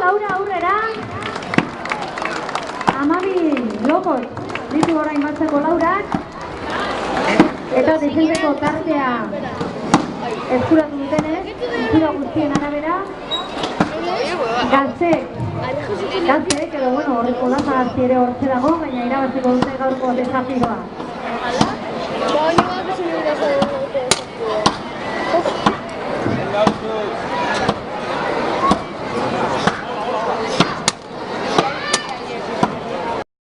Laura aurrera. 12 lokot ditu orain batzeko Laurak. Eta dezenteko tartea eskuratu dutenez, itxura guztien arabera. Gaztek, edo bueno, horreko lazagazti ere hortze dago, baina irabazteko dute gaurko desafioa.